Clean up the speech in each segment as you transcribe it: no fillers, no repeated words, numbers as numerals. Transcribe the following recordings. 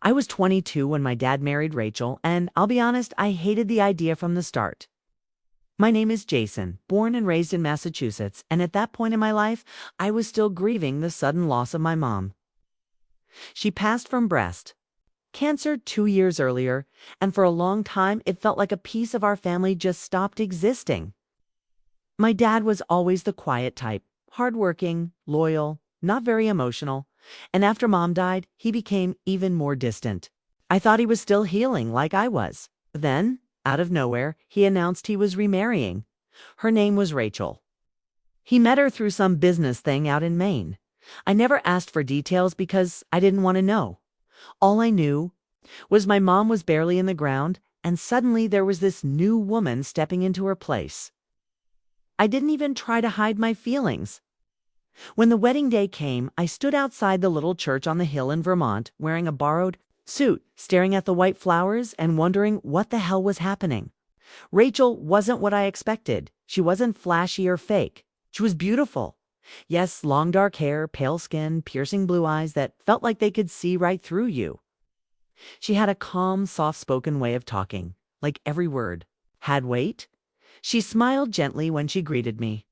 I was 22 when my dad married Rachel, and I'll be honest, I hated the idea from the start. My name is Jason, born and raised in Massachusetts, and at that point in my life, I was still grieving the sudden loss of my mom. She passed from breast cancer 2 years earlier, and for a long time it felt like a piece of our family just stopped existing. My dad was always the quiet type, hardworking, loyal, not very emotional, and after mom died, he became even more distant. I thought he was still healing like I was. Then, out of nowhere, he announced he was remarrying. Her name was Rachel. He met her through some business thing out in Maine. I never asked for details because I didn't want to know. All I knew was my mom was barely in the ground, and suddenly there was this new woman stepping into her place. I didn't even try to hide my feelings. When the wedding day came, I stood outside the little church on the hill in Vermont wearing a borrowed suit, staring at the white flowers and wondering what the hell was happening. Rachel wasn't what I expected. She wasn't flashy or fake. She was beautiful. Yes, long dark hair, pale skin, piercing blue eyes that felt like they could see right through you. She had a calm, soft-spoken way of talking, like every word had weight. She smiled gently when she greeted me,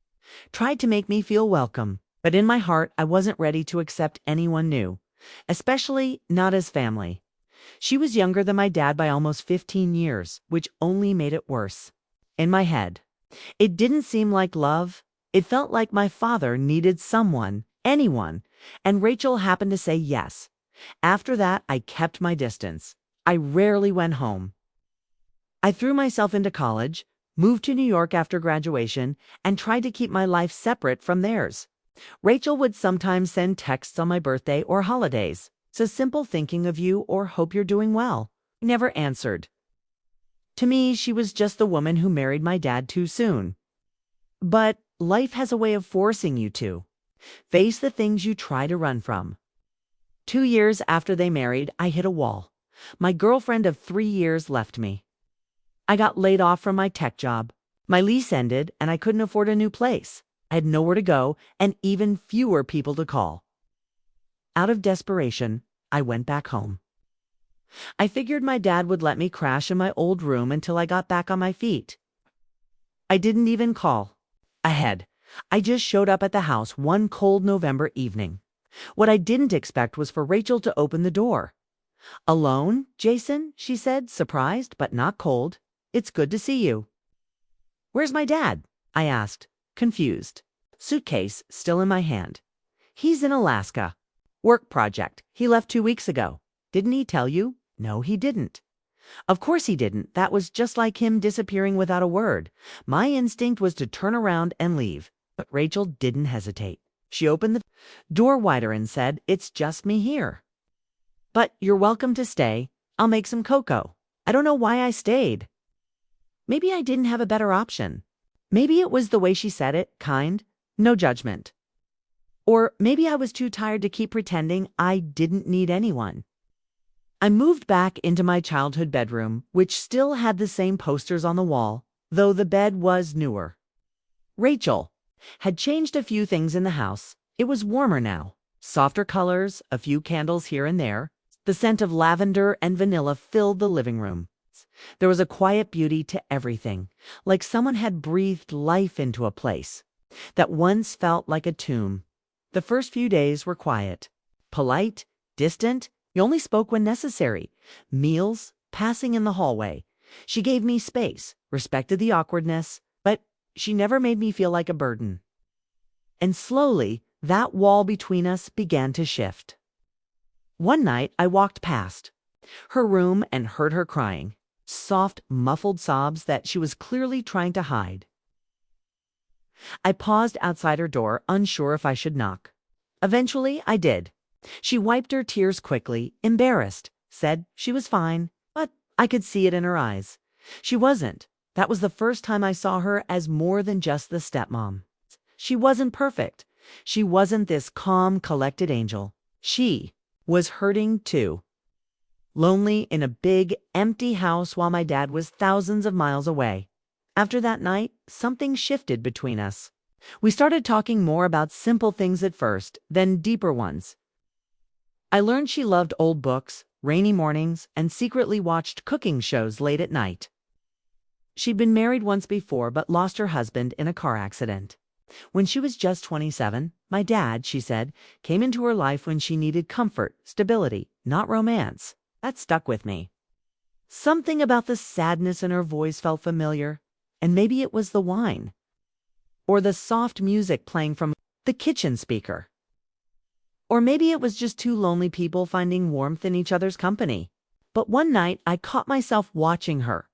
tried to make me feel welcome, but in my heart I wasn't ready to accept anyone new, especially not as family. She was younger than my dad by almost 15 years, which only made it worse. In my head, it didn't seem like love. It felt like my father needed someone, anyone, and Rachel happened to say yes. After that, I kept my distance. I rarely went home. I threw myself into college, moved to New York after graduation, and tried to keep my life separate from theirs. Rachel would sometimes send texts on my birthday or holidays. It's a simple thinking of you or hope you're doing well. I never answered. To me, she was just the woman who married my dad too soon. But life has a way of forcing you to face the things you try to run from. 2 years after they married, I hit a wall. My girlfriend of 3 years left me. I got laid off from my tech job. My lease ended, and I couldn't afford a new place. I had nowhere to go, and even fewer people to call. Out of desperation, I went back home. I figured my dad would let me crash in my old room until I got back on my feet. I didn't even call ahead. I just showed up at the house one cold November evening. What I didn't expect was for Rachel to open the door. "Alone, Jason?" she said, surprised but not cold. "It's good to see you." "Where's my dad?" I asked, confused. Suitcase still in my hand. "He's in Alaska. Work project. He left 2 weeks ago." "Didn't he tell you?" "No, he didn't." Of course he didn't. That was just like him disappearing without a word. My instinct was to turn around and leave, but Rachel didn't hesitate. She opened the door wider and said, "It's just me here. But you're welcome to stay. I'll make some cocoa." I don't know why I stayed. Maybe I didn't have a better option. Maybe it was the way she said it, kind, no judgment. Or maybe I was too tired to keep pretending I didn't need anyone. I moved back into my childhood bedroom, which still had the same posters on the wall, though the bed was newer. Rachel had changed a few things in the house. It was warmer now. Softer colors, a few candles here and there. The scent of lavender and vanilla filled the living room. There was a quiet beauty to everything, like someone had breathed life into a place that once felt like a tomb. The first few days were quiet, polite, distant. You only spoke when necessary. Meals, passing in the hallway. She gave me space, respected the awkwardness, but she never made me feel like a burden. And slowly, that wall between us began to shift. One night, I walked past her room and heard her crying, soft, muffled sobs that she was clearly trying to hide. I paused outside her door, unsure if I should knock. Eventually, I did. She wiped her tears quickly, embarrassed, said she was fine, but I could see it in her eyes. She wasn't. That was the first time I saw her as more than just the stepmom. She wasn't perfect. She wasn't this calm, collected angel. She was hurting too. Lonely in a big, empty house while my dad was thousands of miles away. After that night, something shifted between us. We started talking more about simple things at first, then deeper ones. I learned she loved old books, rainy mornings, and secretly watched cooking shows late at night. She'd been married once before but lost her husband in a car accident. When she was just 27, my dad, she said, came into her life when she needed comfort, stability, not romance. That stuck with me. Something about the sadness in her voice felt familiar, and maybe it was the wine. Or the soft music playing from the kitchen speaker. Or maybe it was just two lonely people finding warmth in each other's company. But one night I caught myself watching her,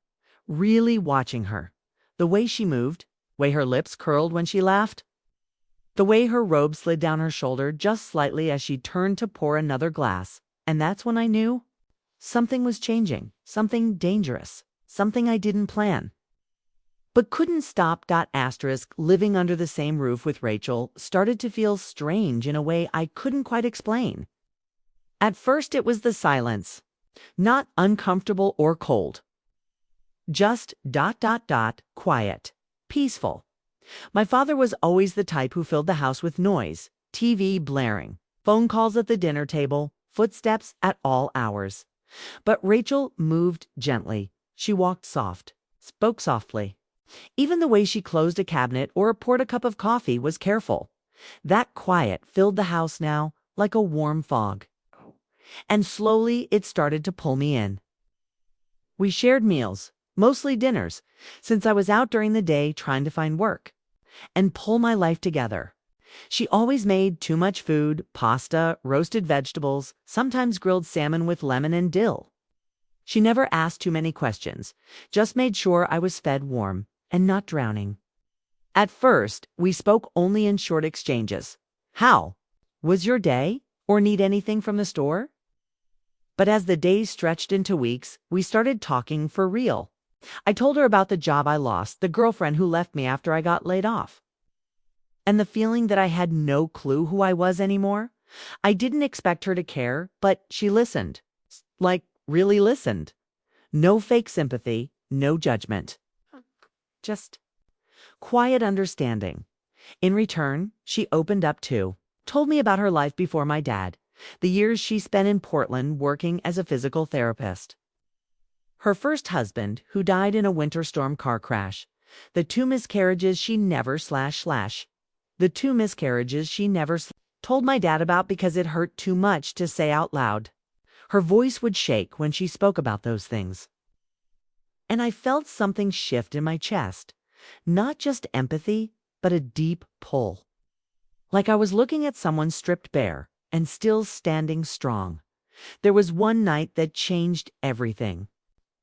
really watching her. The way she moved, the way her lips curled when she laughed, the way her robe slid down her shoulder just slightly as she turned to pour another glass. And that's when I knew something was changing, something dangerous, something I didn't plan. But couldn't stop. Living under the same roof with Rachel started to feel strange in a way I couldn't quite explain. At first it was the silence, not uncomfortable or cold. Just ... quiet, peaceful. My father was always the type who filled the house with noise, TV blaring, phone calls at the dinner table, footsteps at all hours. But Rachel moved gently. She walked soft, spoke softly. Even the way she closed a cabinet or poured a cup of coffee was careful. That quiet filled the house now like a warm fog. And slowly it started to pull me in. We shared meals, mostly dinners, since I was out during the day trying to find work and pull my life together. She always made too much food, pasta, roasted vegetables, sometimes grilled salmon with lemon and dill. She never asked too many questions, just made sure I was fed warm and not drowning. At first, we spoke only in short exchanges. How? Was your day? Or need anything from the store? But as the days stretched into weeks, we started talking for real. I told her about the job I lost, the girlfriend who left me after I got laid off, and the feeling that I had no clue who I was anymore. I didn't expect her to care, but she listened. Like, really listened. No fake sympathy, no judgment. Just quiet understanding. In return, she opened up too. Told me about her life before my dad, the years she spent in Portland working as a physical therapist. Her first husband, who died in a winter storm car crash. The two miscarriages she never told my dad about because it hurt too much to say out loud. Her voice would shake when she spoke about those things. And I felt something shift in my chest. Not just empathy, but a deep pull. Like I was looking at someone stripped bare and still standing strong. There was one night that changed everything.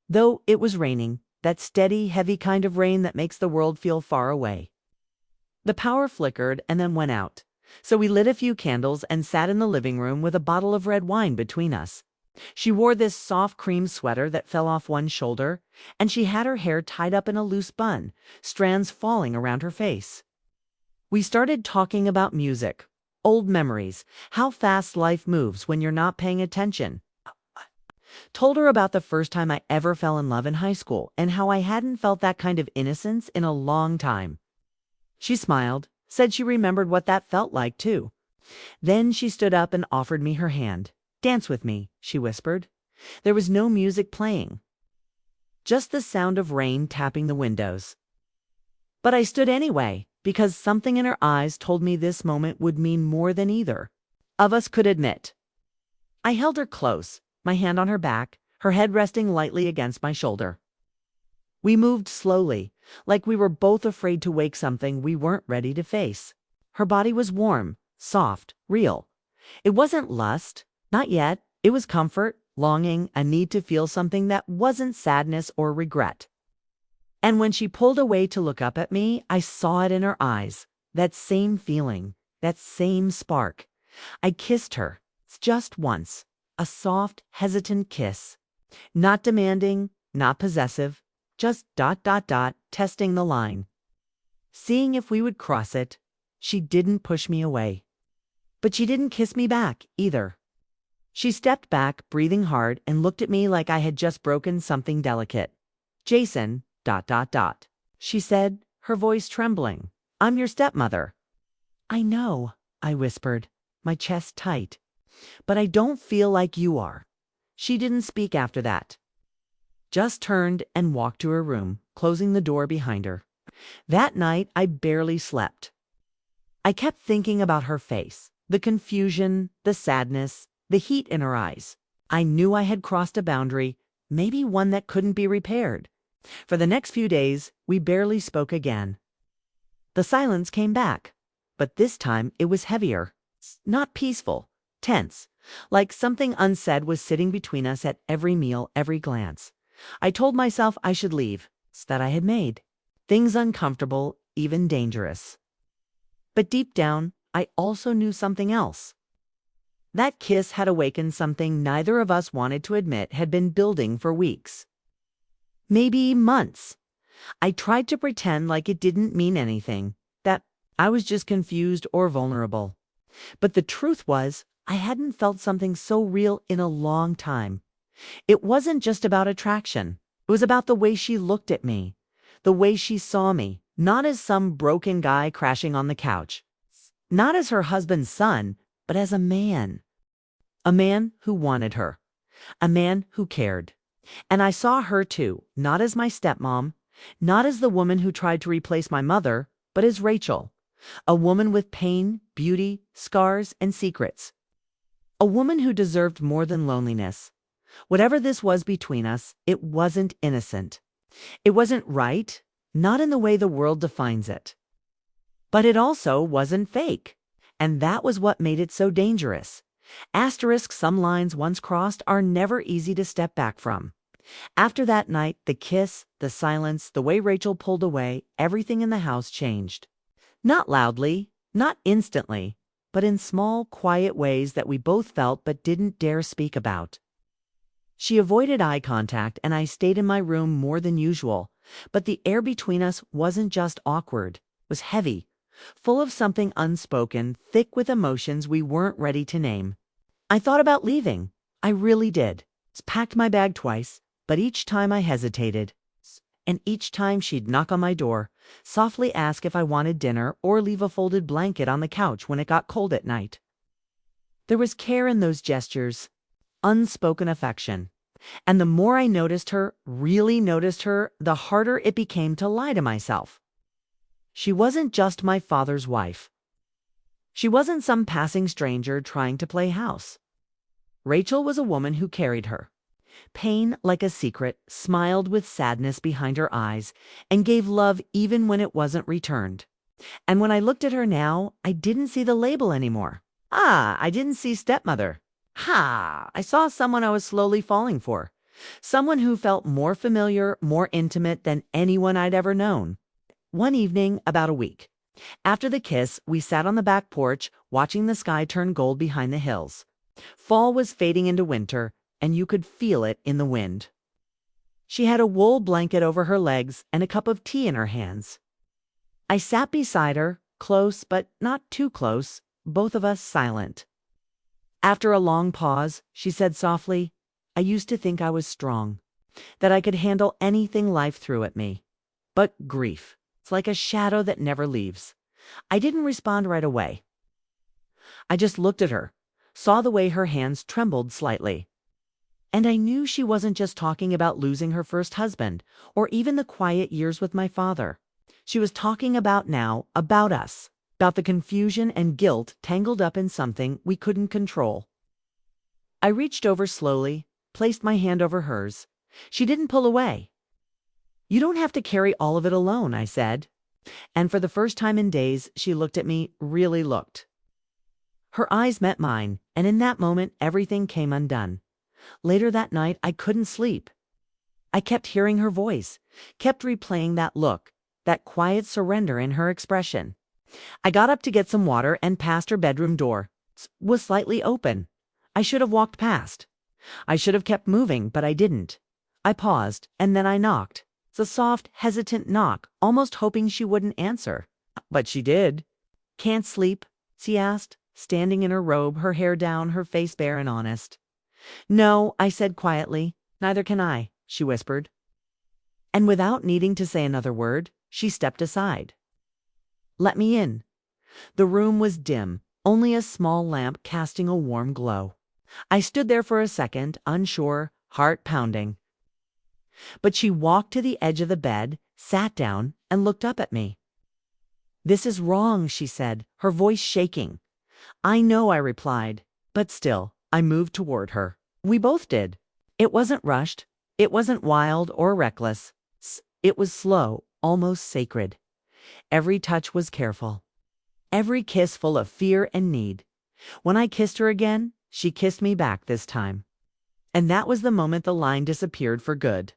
Though it was raining, that steady, heavy kind of rain that makes the world feel far away. The power flickered and then went out. So we lit a few candles and sat in the living room with a bottle of red wine between us. She wore this soft cream sweater that fell off one shoulder, and she had her hair tied up in a loose bun, strands falling around her face. We started talking about music, old memories, how fast life moves when you're not paying attention. Told her about the first time I ever fell in love in high school and how I hadn't felt that kind of innocence in a long time. She smiled, said she remembered what that felt like too. Then she stood up and offered me her hand. "Dance with me," she whispered. There was no music playing, just the sound of rain tapping the windows. But I stood anyway, because something in her eyes told me this moment would mean more than either of us could admit. I held her close, my hand on her back, her head resting lightly against my shoulder. We moved slowly, like we were both afraid to wake something we weren't ready to face. Her body was warm, soft, real. It wasn't lust. Not yet. It was comfort, longing, a need to feel something that wasn't sadness or regret. And when she pulled away to look up at me, I saw it in her eyes. That same feeling, that same spark. I kissed her, just once. A soft, hesitant kiss. Not demanding, not possessive. Just ... testing the line. Seeing if we would cross it. She didn't push me away. But she didn't kiss me back, either. She stepped back, breathing hard, and looked at me like I had just broken something delicate. "Jason ... she said, her voice trembling. "I'm your stepmother." "I know," I whispered, my chest tight. "But I don't feel like you are." She didn't speak after that. Just turned and walked to her room, closing the door behind her. That night, I barely slept. I kept thinking about her face, the confusion, the sadness, the heat in her eyes. I knew I had crossed a boundary, maybe one that couldn't be repaired. For the next few days, we barely spoke again. The silence came back, but this time it was heavier. Not peaceful, tense, like something unsaid was sitting between us at every meal, every glance. I told myself I should leave, that I had made things uncomfortable, even dangerous. But deep down, I also knew something else. That kiss had awakened something neither of us wanted to admit had been building for weeks. Maybe months. I tried to pretend like it didn't mean anything, that I was just confused or vulnerable. But the truth was, I hadn't felt something so real in a long time. It wasn't just about attraction. It was about the way she looked at me, the way she saw me, not as some broken guy crashing on the couch, not as her husband's son, but as a man. A man who wanted her, a man who cared. And I saw her too, not as my stepmom, not as the woman who tried to replace my mother, but as Rachel, a woman with pain, beauty, scars, and secrets. A woman who deserved more than loneliness. Whatever this was between us, it wasn't innocent. It wasn't right, not in the way the world defines it. But it also wasn't fake. And that was what made it so dangerous. Asterisks some lines once crossed are never easy to step back from. After that night, the kiss, the silence, the way Rachel pulled away, everything in the house changed. Not loudly, not instantly, but in small, quiet ways that we both felt but didn't dare speak about. She avoided eye contact, and I stayed in my room more than usual. But the air between us wasn't just awkward, it was heavy, full of something unspoken, thick with emotions we weren't ready to name. I thought about leaving. I really did. Packed my bag twice, but each time I hesitated. And each time she'd knock on my door, softly ask if I wanted dinner or leave a folded blanket on the couch when it got cold at night. There was care in those gestures, unspoken affection. And the more I noticed her, really noticed her, the harder it became to lie to myself. She wasn't just my father's wife. She wasn't some passing stranger trying to play house. Rachel was a woman who carried her. Pain like a secret, smiled with sadness behind her eyes, and gave love even when it wasn't returned. And when I looked at her now, I didn't see the label anymore. I didn't see stepmother. I saw someone I was slowly falling for. Someone who felt more familiar, more intimate than anyone I'd ever known. One evening, about a week after the kiss, we sat on the back porch, watching the sky turn gold behind the hills. Fall was fading into winter, and you could feel it in the wind. She had a wool blanket over her legs and a cup of tea in her hands. I sat beside her, close but not too close, both of us silent. After a long pause, she said softly, "I used to think I was strong, that I could handle anything life threw at me. But grief, it's like a shadow that never leaves." I didn't respond right away. I just looked at her, saw the way her hands trembled slightly. And I knew she wasn't just talking about losing her first husband, or even the quiet years with my father. She was talking about now, about us. About the confusion and guilt tangled up in something we couldn't control. I reached over slowly, placed my hand over hers. She didn't pull away. "You don't have to carry all of it alone," I said. And for the first time in days, she looked at me, really looked. Her eyes met mine, and in that moment, everything came undone. Later that night, I couldn't sleep. I kept hearing her voice, kept replaying that look, that quiet surrender in her expression. I got up to get some water and passed her bedroom door. It was slightly open. I should have walked past. I should have kept moving, but I didn't. I paused, and then I knocked. It's a soft, hesitant knock, almost hoping she wouldn't answer. But she did. "Can't sleep?" she asked, standing in her robe, her hair down, her face bare and honest. "No," I said quietly. "Neither can I," she whispered. And without needing to say another word, she stepped aside. Let me in. The room was dim, only a small lamp casting a warm glow. I stood there for a second, unsure, heart pounding. But she walked to the edge of the bed, sat down, and looked up at me. "This is wrong," she said, her voice shaking. "I know," I replied, but still, I moved toward her. We both did. It wasn't rushed. It wasn't wild or reckless. It was slow, almost sacred. Every touch was careful. Every kiss full of fear and need. When I kissed her again, she kissed me back this time. And that was the moment the line disappeared for good.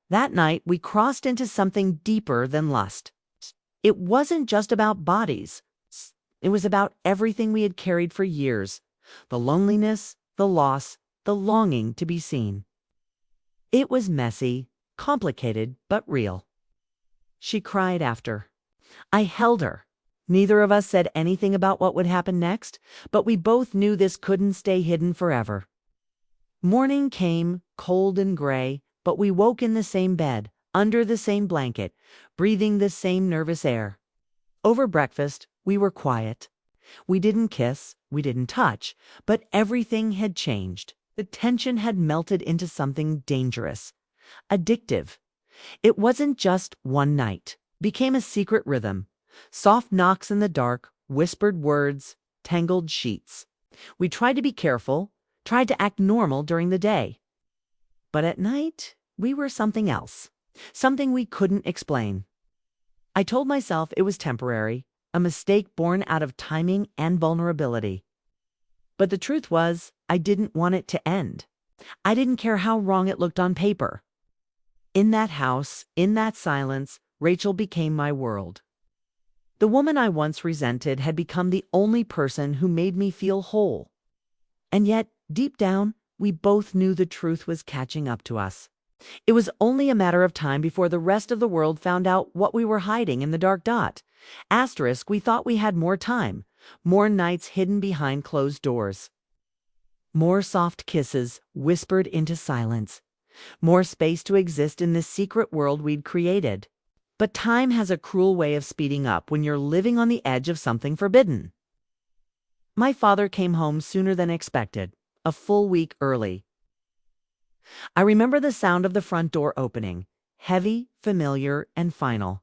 That night, we crossed into something deeper than lust. It wasn't just about bodies. It was about everything we had carried for years. The loneliness, the loss, the longing to be seen. It was messy, complicated, but real. She cried after. I held her. Neither of us said anything about what would happen next, but we both knew this couldn't stay hidden forever. Morning came, cold and gray, but we woke in the same bed, under the same blanket, breathing the same nervous air. Over breakfast, we were quiet. We didn't kiss, we didn't touch, but everything had changed. The tension had melted into something dangerous, addictive. It wasn't just one night. It became a secret rhythm. Soft knocks in the dark, whispered words, tangled sheets. We tried to be careful, tried to act normal during the day. But at night, we were something else, something we couldn't explain. I told myself it was temporary, a mistake born out of timing and vulnerability. But the truth was, I didn't want it to end. I didn't care how wrong it looked on paper. In that house, in that silence, Rachel became my world. The woman I once resented had become the only person who made me feel whole. And yet, deep down, we both knew the truth was catching up to us. It was only a matter of time before the rest of the world found out what we were hiding in the dark dot. Asterisk, we thought we had more time, more nights hidden behind closed doors. More soft kisses whispered into silence. More space to exist in this secret world we'd created. But time has a cruel way of speeding up when you're living on the edge of something forbidden. My father came home sooner than expected, a full week early. I remember the sound of the front door opening, heavy, familiar, and final.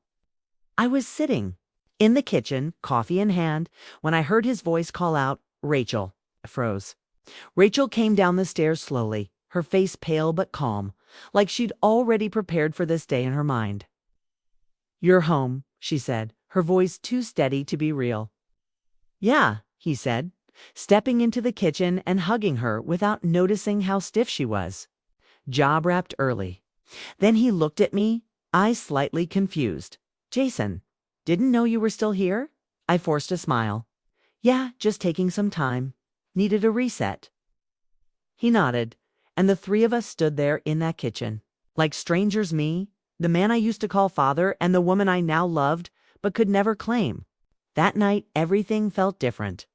I was sitting in the kitchen, coffee in hand, when I heard his voice call out, "Rachel." I froze. Rachel came down the stairs slowly, her face pale but calm, like she'd already prepared for this day in her mind. "You're home," she said, her voice too steady to be real. "Yeah," he said, stepping into the kitchen and hugging her without noticing how stiff she was. Job wrapped early. Then he looked at me, eyes slightly confused. "Jason, didn't know you were still here?" I forced a smile. "Yeah, just taking some time. Needed a reset." He nodded, and the three of us stood there in that kitchen, like strangers, me, the man I used to call father, and the woman I now loved but could never claim. That night, everything felt different.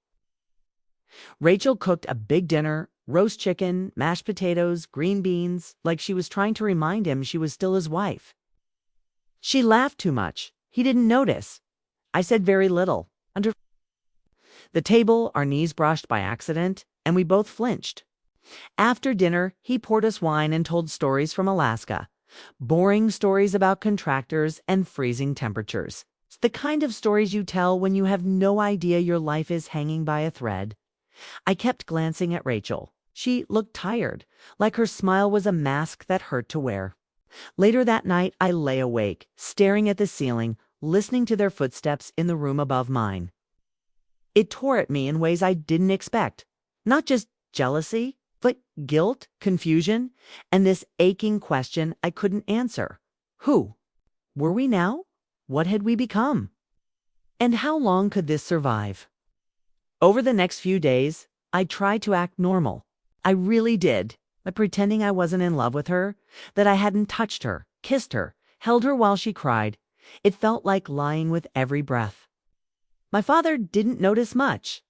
Rachel cooked a big dinner, roast chicken, mashed potatoes, green beans, like she was trying to remind him she was still his wife. She laughed too much. He didn't notice. I said very little. Under the table, our knees brushed by accident, and we both flinched. After dinner, he poured us wine and told stories from Alaska. Boring stories about contractors and freezing temperatures. It's the kind of stories you tell when you have no idea your life is hanging by a thread. I kept glancing at Rachel. She looked tired, like her smile was a mask that hurt to wear. Later that night, I lay awake, staring at the ceiling, listening to their footsteps in the room above mine. It tore at me in ways I didn't expect. Not just jealousy, but guilt, confusion, and this aching question I couldn't answer. Who were we now? What had we become? And how long could this survive? Over the next few days, I tried to act normal. I really did, like pretending I wasn't in love with her, that I hadn't touched her, kissed her, held her while she cried. It felt like lying with every breath. My father didn't notice much.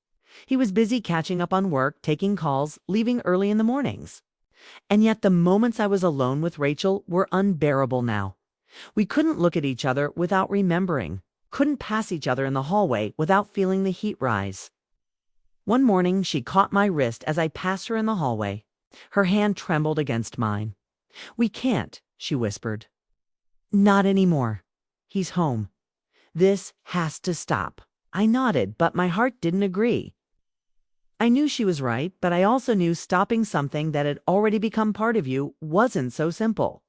He was busy catching up on work, taking calls, leaving early in the mornings. And yet the moments I was alone with Rachel were unbearable now. We couldn't look at each other without remembering, couldn't pass each other in the hallway without feeling the heat rise. One morning, she caught my wrist as I passed her in the hallway. Her hand trembled against mine. "We can't," she whispered. "Not anymore. He's home. This has to stop." I nodded, but my heart didn't agree. I knew she was right, but I also knew stopping something that had already become part of you wasn't so simple.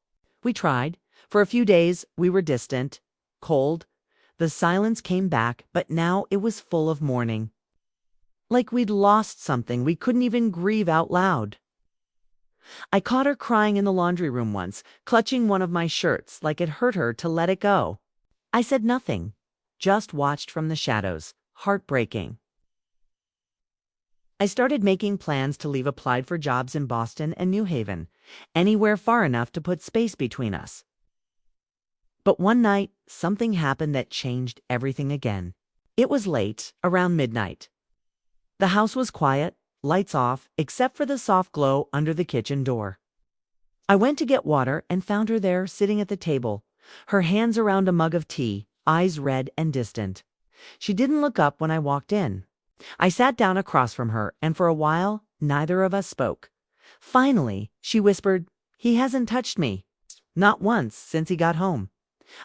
We tried. For a few days, we were distant, cold. The silence came back, but now it was full of mourning. Like we'd lost something we couldn't even grieve out loud. I caught her crying in the laundry room once, clutching one of my shirts like it hurt her to let it go. I said nothing, just watched from the shadows, heartbreaking. I started making plans to leave, applied for jobs in Boston and New Haven, anywhere far enough to put space between us. But one night, something happened that changed everything again. It was late, around midnight. The house was quiet, lights off, except for the soft glow under the kitchen door. I went to get water and found her there, sitting at the table, her hands around a mug of tea, eyes red and distant. She didn't look up when I walked in. I sat down across from her, and for a while, neither of us spoke. Finally, she whispered, "He hasn't touched me. Not once since he got home."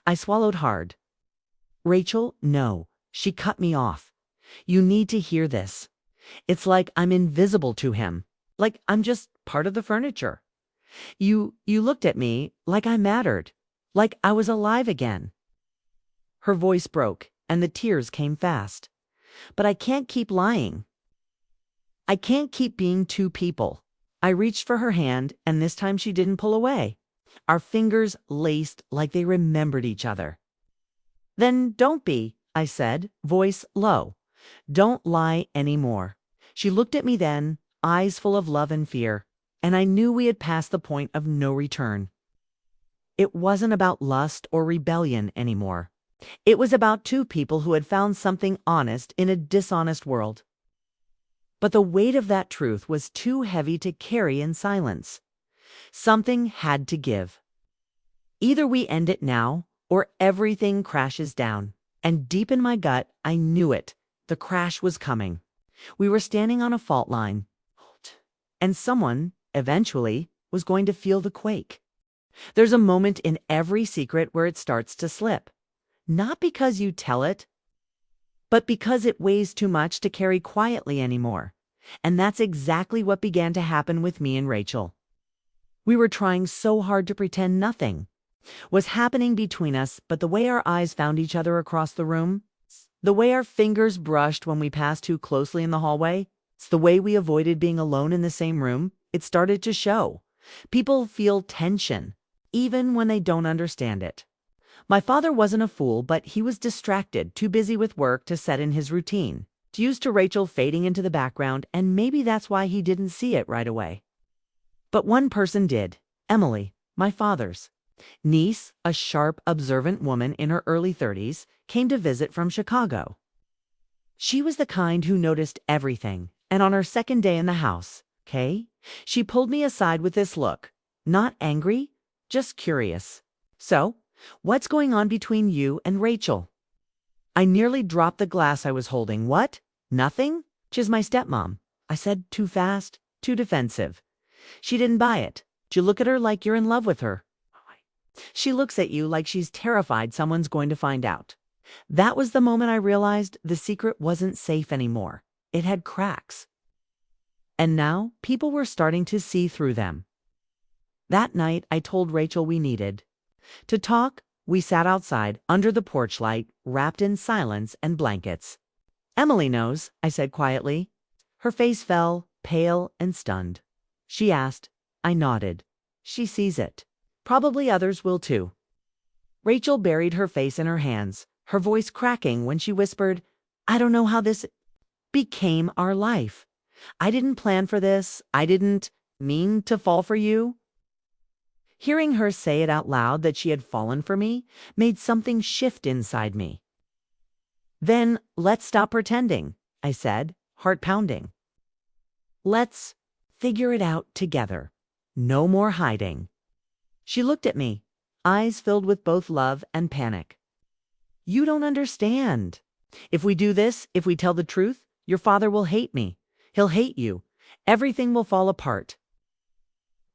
I swallowed hard. "Rachel, no," she cut me off. "You need to hear this. It's like I'm invisible to him, like I'm just part of the furniture. You looked at me like I mattered, like I was alive again." Her voice broke, and the tears came fast. "But I can't keep lying. I can't keep being two people." I reached for her hand, and this time she didn't pull away. Our fingers laced like they remembered each other. "Then don't be," I said, voice low. "Don't lie anymore." She looked at me then, eyes full of love and fear, and I knew we had passed the point of no return. It wasn't about lust or rebellion anymore. It was about two people who had found something honest in a dishonest world. But the weight of that truth was too heavy to carry in silence. Something had to give. Either we end it now, or everything crashes down. And deep in my gut, I knew it. The crash was coming. We were standing on a fault line. And someone, eventually, was going to feel the quake. There's a moment in every secret where it starts to slip. Not because you tell it, but because it weighs too much to carry quietly anymore. And that's exactly what began to happen with me and Rachel. We were trying so hard to pretend nothing was happening between us, but the way our eyes found each other across the room, the way our fingers brushed when we passed too closely in the hallway, it's the way we avoided being alone in the same room, it started to show. People feel tension, even when they don't understand it. My father wasn't a fool, but he was distracted, too busy with work to set in his routine, used to Rachel fading into the background, and maybe that's why he didn't see it right away. But one person did, Emily, my father's niece, a sharp, observant woman in her early 30s, came to visit from Chicago. She was the kind who noticed everything, and on her second day in the house, she pulled me aside with this look, not angry, just curious. "So, what's going on between you and Rachel?" I nearly dropped the glass I was holding. "What? Nothing? She's my stepmom," I said, too fast, too defensive. She didn't buy it. You look at her like you're in love with her. She looks at you like she's terrified someone's going to find out. That was the moment I realized the secret wasn't safe anymore. It had cracks. And now people were starting to see through them. That night, I told Rachel we needed to talk. We sat outside, under the porch light, wrapped in silence and blankets. "Emily knows," I said quietly. Her face fell, pale and stunned. She asked. I nodded. "She sees it. Probably others will too." Rachel buried her face in her hands, her voice cracking when she whispered, "I don't know how this became our life. I didn't plan for this. I didn't mean to fall for you." Hearing her say it out loud that she had fallen for me made something shift inside me. "Then let's stop pretending," I said, heart pounding. "Let's figure it out together. No more hiding." She looked at me, eyes filled with both love and panic. "You don't understand. If we do this, if we tell the truth, your father will hate me. He'll hate you. Everything will fall apart.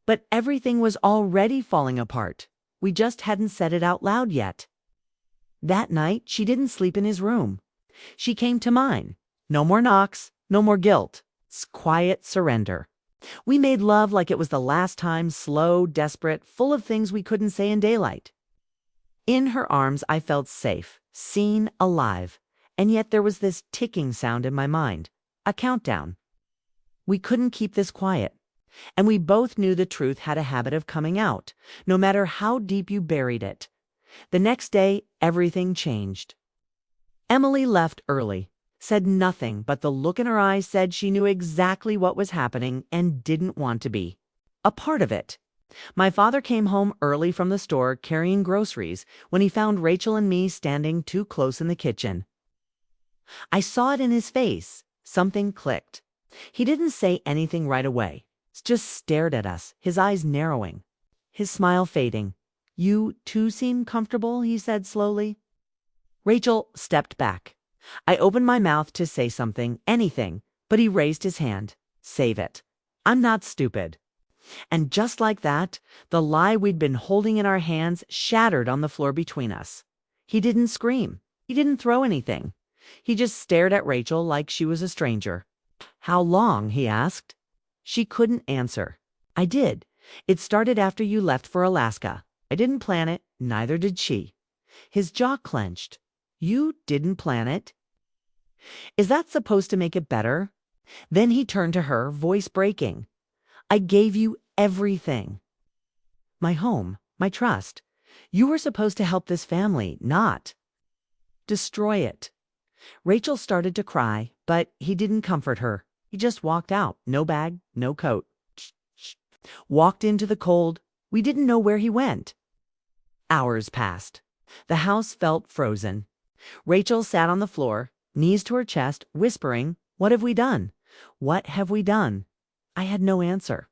But everything was already falling apart. We just hadn't said it out loud yet. That night, she didn't sleep in his room. She came to mine. No more knocks, no more guilt. Quiet surrender. We made love like it was the last time, slow, desperate, full of things we couldn't say in daylight. In her arms, I felt safe, seen, alive. And yet there was this ticking sound in my mind, a countdown. We couldn't keep this quiet. And we both knew the truth had a habit of coming out, no matter how deep you buried it. The next day, everything changed. Emily left early, said nothing, but the look in her eyes said she knew exactly what was happening and didn't want to be a part of it. My father came home early from the store carrying groceries when he found Rachel and me standing too close in the kitchen. I saw it in his face. Something clicked. He didn't say anything right away. Just stared at us, his eyes narrowing, his smile fading. "You too seem comfortable," he said slowly. Rachel stepped back. I opened my mouth to say something, anything, but he raised his hand. "Save it. I'm not stupid." And just like that, the lie we'd been holding in our hands shattered on the floor between us. He didn't scream. He didn't throw anything. He just stared at Rachel like she was a stranger. "How long?" he asked. She couldn't answer. "I did. It started after you left for Alaska. I didn't plan it, neither did she." His jaw clenched. "You didn't plan it? Is that supposed to make it better?" Then he turned to her, voice breaking. "I gave you everything. My home, my trust. You were supposed to help this family, not destroy it." Rachel started to cry, but he didn't comfort her. He just walked out, no bag, no coat. Walked into the cold. We didn't know where he went. Hours passed. The house felt frozen. Rachel sat on the floor, knees to her chest, whispering, "What have we done? What have we done?" I had no answer.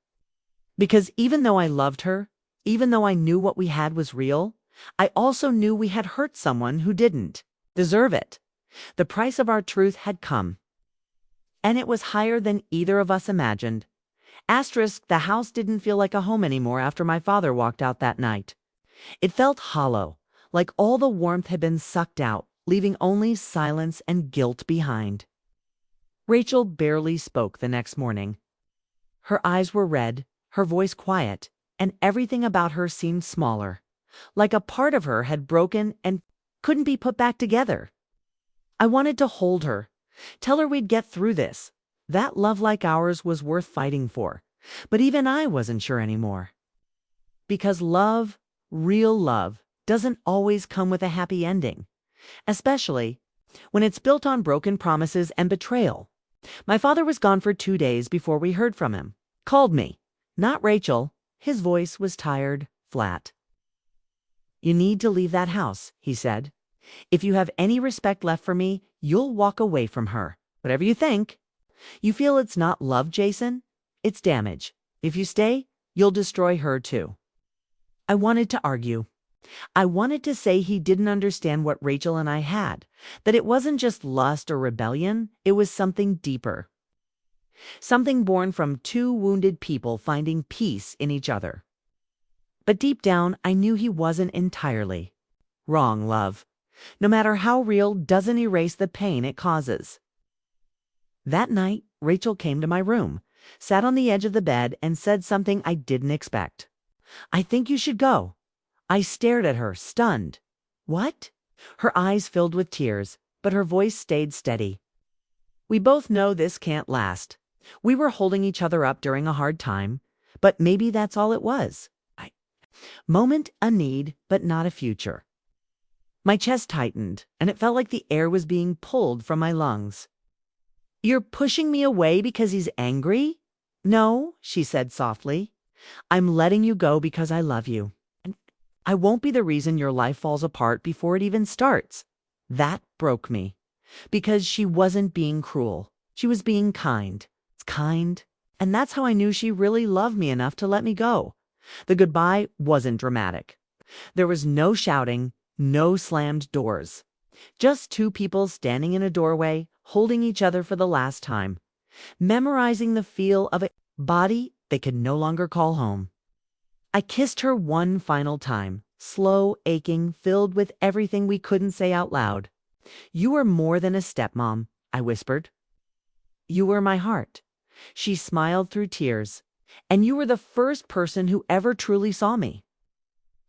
Because even though I loved her, even though I knew what we had was real, I also knew we had hurt someone who didn't deserve it. The price of our truth had come. And it was higher than either of us imagined. Asterisk, the house didn't feel like a home anymore after my father walked out that night. It felt hollow, like all the warmth had been sucked out, leaving only silence and guilt behind. Rachel barely spoke the next morning. Her eyes were red, her voice quiet, and everything about her seemed smaller, like a part of her had broken and couldn't be put back together. I wanted to hold her, tell her we'd get through this. That love like ours was worth fighting for. But even I wasn't sure anymore. Because love, real love, doesn't always come with a happy ending. Especially when it's built on broken promises and betrayal. My father was gone for 2 days before we heard from him. Called me. Not Rachel. His voice was tired, flat. "You need to leave that house," he said. "If you have any respect left for me, you'll walk away from her. Whatever you think. You feel it's not love, Jason? It's damage. If you stay, you'll destroy her too." I wanted to argue. I wanted to say he didn't understand what Rachel and I had, that it wasn't just lust or rebellion, it was something deeper. Something born from two wounded people finding peace in each other. But deep down, I knew he wasn't entirely wrong. Love, no matter how real, doesn't erase the pain it causes. That night, Rachel came to my room, sat on the edge of the bed, and said something I didn't expect. "I think you should go." I stared at her, stunned. "What?" Her eyes filled with tears, but her voice stayed steady. "We both know this can't last. We were holding each other up during a hard time, but maybe that's all it was. Moment, a need, but not a future." My chest tightened, and it felt like the air was being pulled from my lungs. "You're pushing me away because he's angry?" "No," she said softly. "I'm letting you go because I love you. And I won't be the reason your life falls apart before it even starts." That broke me. Because she wasn't being cruel. She was being kind. Kind. And that's how I knew she really loved me enough to let me go. The goodbye wasn't dramatic. There was no shouting, no slammed doors. Just two people standing in a doorway, holding each other for the last time. memorizing the feel of a body they could no longer call home. I kissed her one final time, slow, aching, filled with everything we couldn't say out loud. "You were more than a stepmom," I whispered. "You were my heart." She smiled through tears. "And you were the first person who ever truly saw me."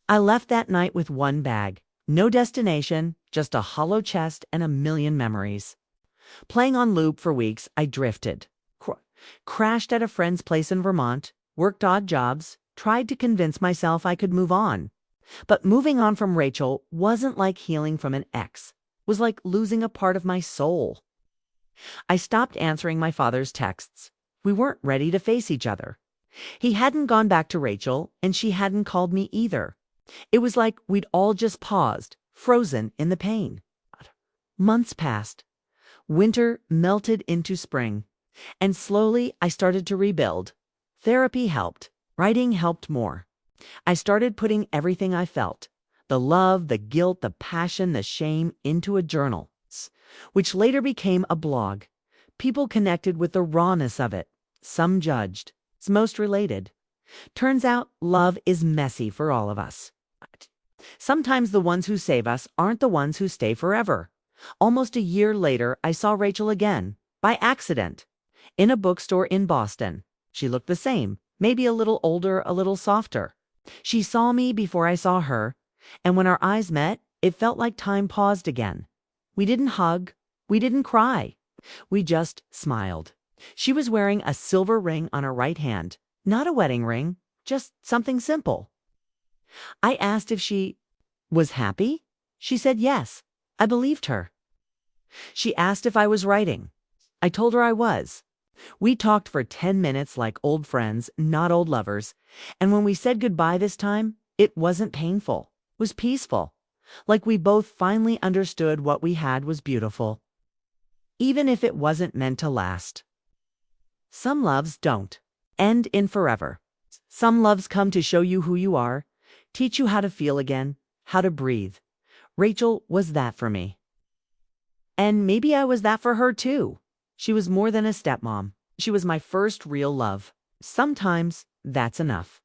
I left that night with one bag. No destination, just a hollow chest and a million memories. Playing on loop for weeks, I drifted. Crashed at a friend's place in Vermont, worked odd jobs, tried to convince myself I could move on. But moving on from Rachel wasn't like healing from an ex. It was like losing a part of my soul. I stopped answering my father's texts. We weren't ready to face each other. He hadn't gone back to Rachel, and she hadn't called me either. It was like we'd all just paused, frozen in the pain. Months passed. Winter melted into spring. And slowly I started to rebuild. Therapy helped. Writing helped more. I started putting everything I felt, the love, the guilt, the passion, the shame, into a journal, which later became a blog. People connected with the rawness of it. Some judged. Most related. Turns out love is messy for all of us. Sometimes the ones who save us aren't the ones who stay forever. Almost a year later, I saw Rachel again, by accident, in a bookstore in Boston. She looked the same, maybe a little older, a little softer. She saw me before I saw her, and when our eyes met, it felt like time paused again. We didn't hug, we didn't cry. We just smiled. She was wearing a silver ring on her right hand, not a wedding ring, just something simple. I asked if she was happy. She said yes. I believed her. She asked if I was writing. I told her I was. We talked for 10 minutes like old friends, not old lovers, and when we said goodbye this time, it wasn't painful. It was peaceful, like we both finally understood what we had was beautiful, even if it wasn't meant to last. Some loves don't end in forever. Some loves come to show you who you are, teach you how to feel again, how to breathe. Rachel was that for me. And maybe I was that for her too. She was more than a stepmom. She was my first real love. Sometimes that's enough.